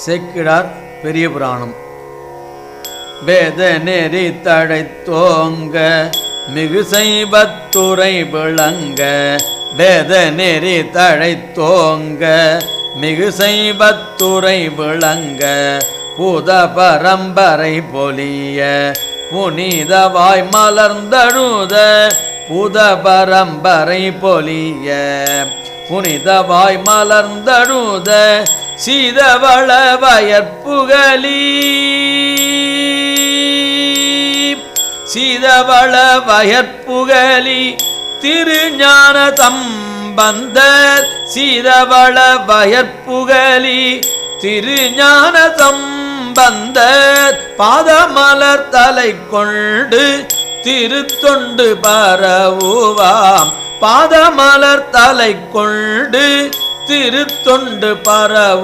சேக்கிழார் பெரிய புராணம். வேத நெறி தழைத்தோங்க மிகு சைபத்துரை விளங்க, வேத நெறி தழைத்தோங்க மிகு சைபத்துரை விளங்க, புத பரம்பரை பொலிய புனிதவாய் மலர்ந்தழுத, புத பரம்பரை பொலிய புனிதவாய் மலர்ந்தழுத, சீதவள வயற்புகலி சீதவள வயற்புகலி திருஞான சம்பந்தர், சீதவள வயற்புகலி திருஞான சம்பந்தர், பாதமலர் தலை கொண்டு திருத்தொண்டு பரவுவாம், பாதமலர் தலை கொண்டு திருத்தொண்டு பரவுவாம்.